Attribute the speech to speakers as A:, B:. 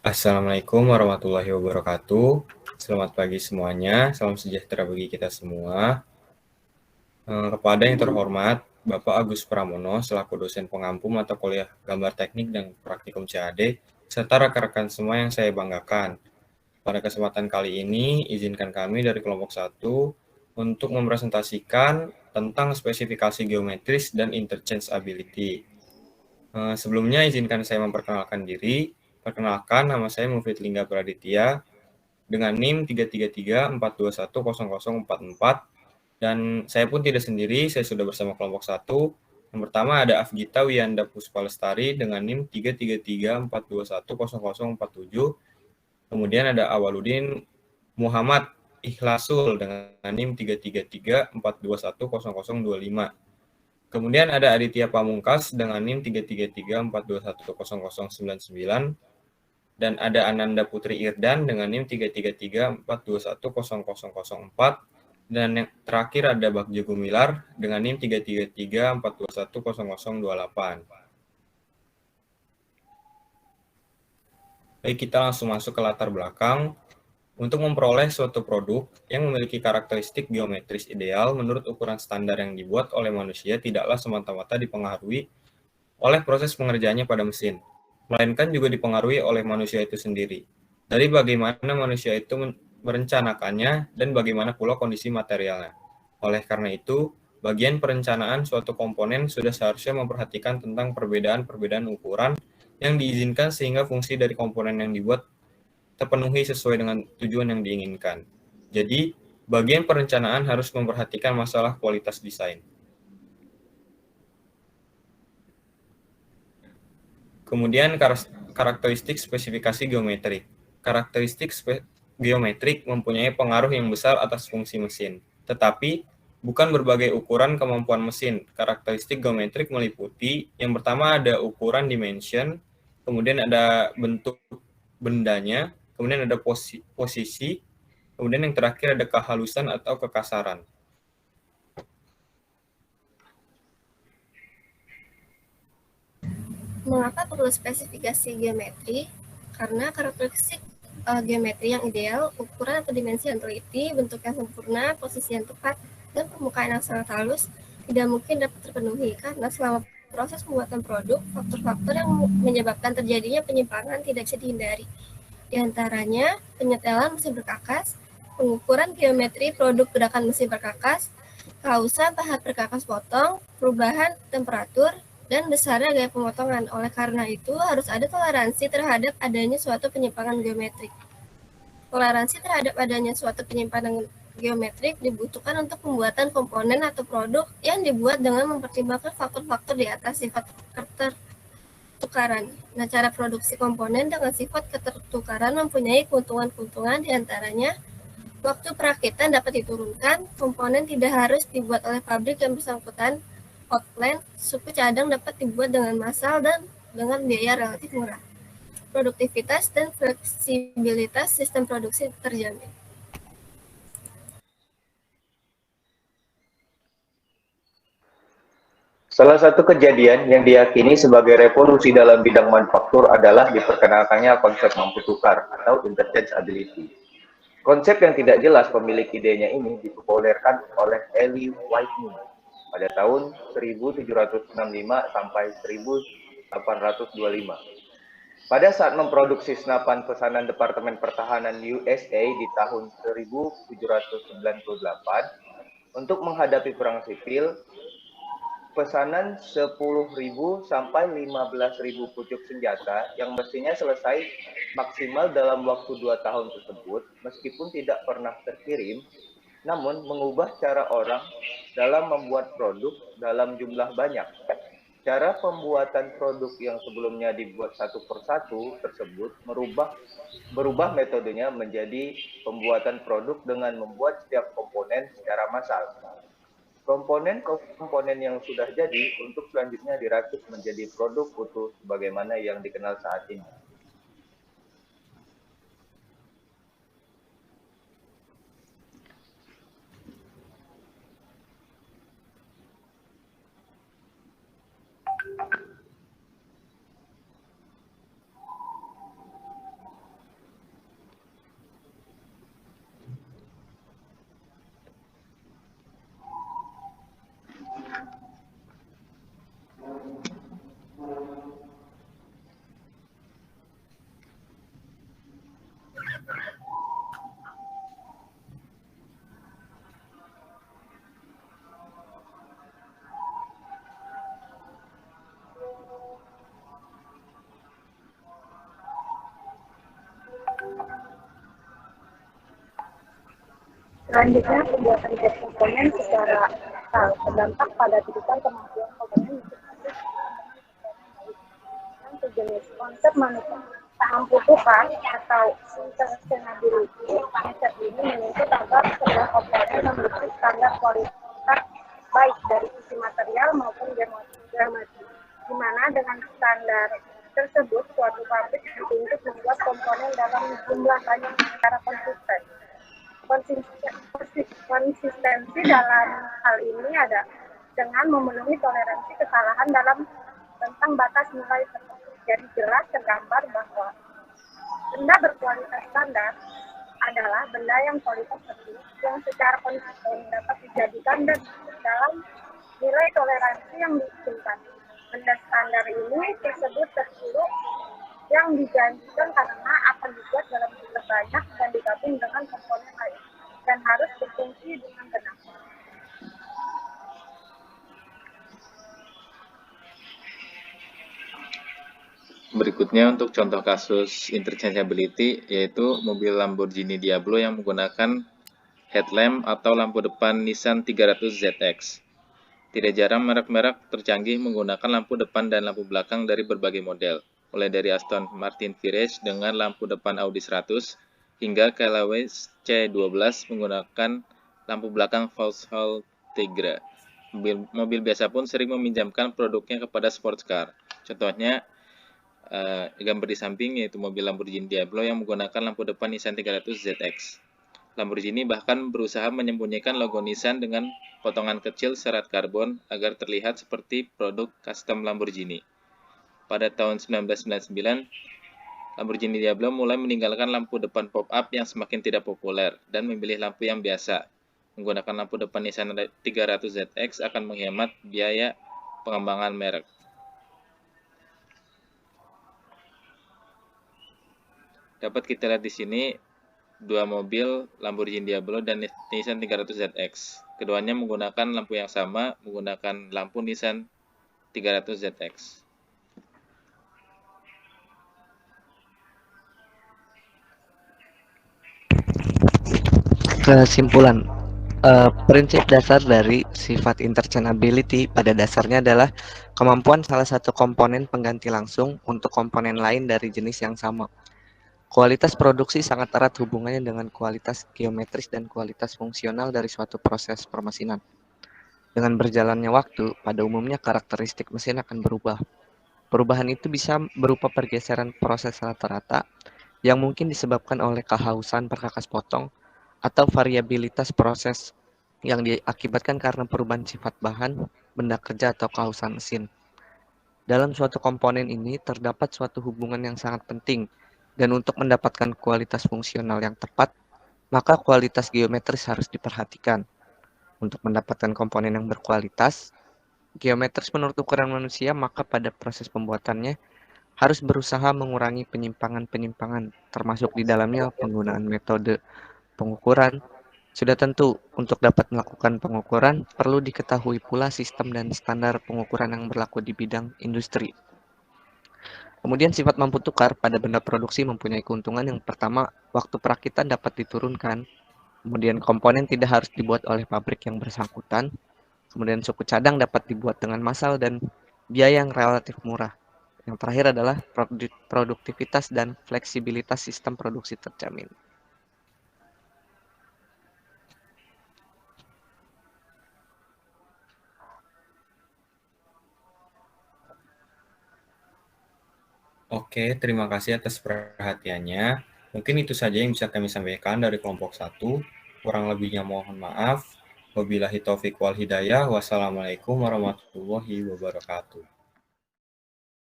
A: Assalamualaikum warahmatullahi wabarakatuh. Selamat pagi semuanya, salam sejahtera bagi kita semua. Kepada yang terhormat, Bapak Agus Pramono selaku dosen pengampu mata kuliah Gambar Teknik dan Praktikum CAD, serta rekan-rekan semua yang saya banggakan. Pada kesempatan kali ini, izinkan kami dari kelompok 1 untuk mempresentasikan tentang spesifikasi geometris dan interchange ability. Sebelumnya izinkan saya memperkenalkan diri. Perkenalkan, nama saya Mufid Lingga Praditya dengan NIM 33342100044, dan saya pun tidak sendiri, saya sudah bersama kelompok 1. Yang pertama ada Afgita Wiyanda Puspalestari dengan NIM 33342100047. Kemudian ada Awaludin Muhammad Ikhlasul dengan NIM 33342100025. Kemudian ada Aditya Pamungkas dengan NIM 33342100099, dan ada Ananda Putri Irdan dengan NIM 33342100004, dan yang terakhir ada Bagja Gumilar dengan NIM 33342100028. Baik, kita langsung masuk ke latar belakang. Untuk memperoleh suatu produk yang memiliki karakteristik geometris ideal menurut ukuran standar yang dibuat oleh manusia tidaklah semata-mata dipengaruhi oleh proses pengerjaannya pada mesin, melainkan juga dipengaruhi oleh manusia itu sendiri, dari bagaimana manusia itu merencanakannya dan bagaimana pula kondisi materialnya. Oleh karena itu, bagian perencanaan suatu komponen sudah seharusnya memperhatikan tentang perbedaan-perbedaan ukuran yang diizinkan sehingga fungsi dari komponen yang dibuat terpenuhi sesuai dengan tujuan yang diinginkan. Jadi, bagian perencanaan harus memperhatikan masalah kualitas desain. Kemudian karakteristik spesifikasi geometrik. Karakteristik geometrik mempunyai pengaruh yang besar atas fungsi mesin, tetapi bukan berbagai ukuran kemampuan mesin. Karakteristik geometrik meliputi yang pertama ada ukuran dimension, kemudian ada bentuk bendanya, kemudian ada posisi, kemudian yang terakhir ada kehalusan atau kekasaran.
B: Mengapa perlu spesifikasi geometri? Karena karakteristik geometri yang ideal, ukuran atau dimensi yang teliti, bentuk yang sempurna, posisi yang tepat, dan permukaan yang sangat halus tidak mungkin dapat terpenuhi karena selama proses pembuatan produk, faktor-faktor yang menyebabkan terjadinya penyimpangan tidak bisa dihindari. Di antaranya, penyetelan mesin berkakas, pengukuran geometri produk gerakan mesin berkakas, kehausan tahap berkakas potong, perubahan temperatur, dan besarnya gaya pemotongan. Oleh karena itu, harus ada toleransi terhadap adanya suatu penyimpangan geometrik. Toleransi terhadap adanya suatu penyimpangan geometrik dibutuhkan untuk pembuatan komponen atau produk yang dibuat dengan mempertimbangkan faktor-faktor di atas sifat ketertukaran. Nah, cara produksi komponen dengan sifat ketertukaran mempunyai keuntungan-keuntungan diantaranya waktu perakitan dapat diturunkan, komponen tidak harus dibuat oleh pabrik yang bersangkutan, outline, suku cadang dapat dibuat dengan massal dan dengan biaya relatif murah. Produktivitas dan fleksibilitas sistem produksi terjamin.
C: Salah satu kejadian yang diyakini sebagai revolusi dalam bidang manufaktur adalah diperkenalkannya konsep mampu tukar atau interchangeability. Konsep yang tidak jelas pemilik idenya ini dipopulerkan oleh Eli Whitney pada tahun 1765 sampai 1825. Pada saat memproduksi senapan pesanan Departemen Pertahanan USA di tahun 1798 untuk menghadapi perang sipil, pesanan 10.000 sampai 15.000 pucuk senjata yang mestinya selesai maksimal dalam waktu 2 tahun tersebut, meskipun tidak pernah terkirim, namun mengubah cara orang dalam membuat produk dalam jumlah banyak. Cara pembuatan produk yang sebelumnya dibuat satu persatu tersebut berubah metodenya menjadi pembuatan produk dengan membuat setiap komponen secara massal. Komponen-komponen yang sudah jadi untuk selanjutnya dirakit menjadi produk utuh sebagaimana yang dikenal saat ini.
D: Selanjutnya, pembuatan jet komponen secara berdampak pada titipan kemampuan komponen dan sejenis konsep mampu tukar atau interchangeability. Konsep ini menuntut agar sebuah komponen memiliki standar kualitas baik dari sisi material maupun geometri, di mana dengan standar tersebut suatu pabrik dituntut membuat komponen dalam jumlah banyak secara konsisten. Konsistensi dalam hal ini ada dengan memenuhi toleransi kesalahan dalam tentang batas nilai tertentu. Jadi jelas tergambar bahwa benda berkualitas standar adalah benda yang kualitas tinggi yang secara konsisten dapat dijadikan dan dalam nilai toleransi yang diinginkan. Benda standar ini tersebut tersulut yang dijanjikan karena akan dibuat dalam jumlah banyak dan digabung dengan komponen lain dan harus berfungsi dengan benar.
E: Berikutnya untuk contoh kasus interchangeability yaitu mobil Lamborghini Diablo yang menggunakan headlamp atau lampu depan Nissan 300 ZX. Tidak jarang merek-merek tercanggih menggunakan lampu depan dan lampu belakang dari berbagai model, mulai dari Aston Martin Virage dengan lampu depan Audi 100 hingga Callaway C12 menggunakan lampu belakang Vauxhall Tigra. Mobil biasa pun sering meminjamkan produknya kepada sports car. Contohnya gambar di samping yaitu mobil Lamborghini Diablo yang menggunakan lampu depan Nissan 300 ZX. Lamborghini bahkan berusaha menyembunyikan logo Nissan dengan potongan kecil serat karbon agar terlihat seperti produk custom Lamborghini. Pada tahun 1999, Lamborghini Diablo mulai meninggalkan lampu depan pop-up yang semakin tidak populer dan memilih lampu yang biasa. Menggunakan lampu depan Nissan 300 ZX akan menghemat biaya pengembangan merek. Dapat kita lihat di sini dua mobil Lamborghini Diablo dan Nissan 300 ZX. Keduanya menggunakan lampu yang sama, menggunakan lampu Nissan 300 ZX.
F: Kesimpulan, prinsip dasar dari sifat interchangeability pada dasarnya adalah kemampuan salah satu komponen pengganti langsung untuk komponen lain dari jenis yang sama. Kualitas produksi sangat erat hubungannya dengan kualitas geometris dan kualitas fungsional dari suatu proses permesinan. Dengan berjalannya waktu, pada umumnya karakteristik mesin akan berubah. Perubahan itu bisa berupa pergeseran proses rata-rata yang mungkin disebabkan oleh kehausan perkakas potong atau variabilitas proses yang diakibatkan karena perubahan sifat bahan, benda kerja, atau kehausan mesin. Dalam suatu komponen ini terdapat suatu hubungan yang sangat penting, dan untuk mendapatkan kualitas fungsional yang tepat, maka kualitas geometris harus diperhatikan. Untuk mendapatkan komponen yang berkualitas, geometris menurut ukuran manusia, maka pada proses pembuatannya harus berusaha mengurangi penyimpangan-penyimpangan, termasuk di dalamnya penggunaan metode pengukuran. Sudah tentu, untuk dapat melakukan pengukuran, perlu diketahui pula sistem dan standar pengukuran yang berlaku di bidang industri. Kemudian sifat mampu tukar pada benda produksi mempunyai keuntungan yang pertama, waktu perakitan dapat diturunkan. Kemudian komponen tidak harus dibuat oleh pabrik yang bersangkutan. Kemudian suku cadang dapat dibuat dengan massal dan biaya yang relatif murah. Yang terakhir adalah produktivitas dan fleksibilitas sistem produksi terjamin.
A: Oke, terima kasih atas perhatiannya. Mungkin itu saja yang bisa kami sampaikan dari kelompok 1. Kurang lebihnya mohon maaf. Wabillahi taufiq wal hidayah. Wassalamualaikum warahmatullahi wabarakatuh.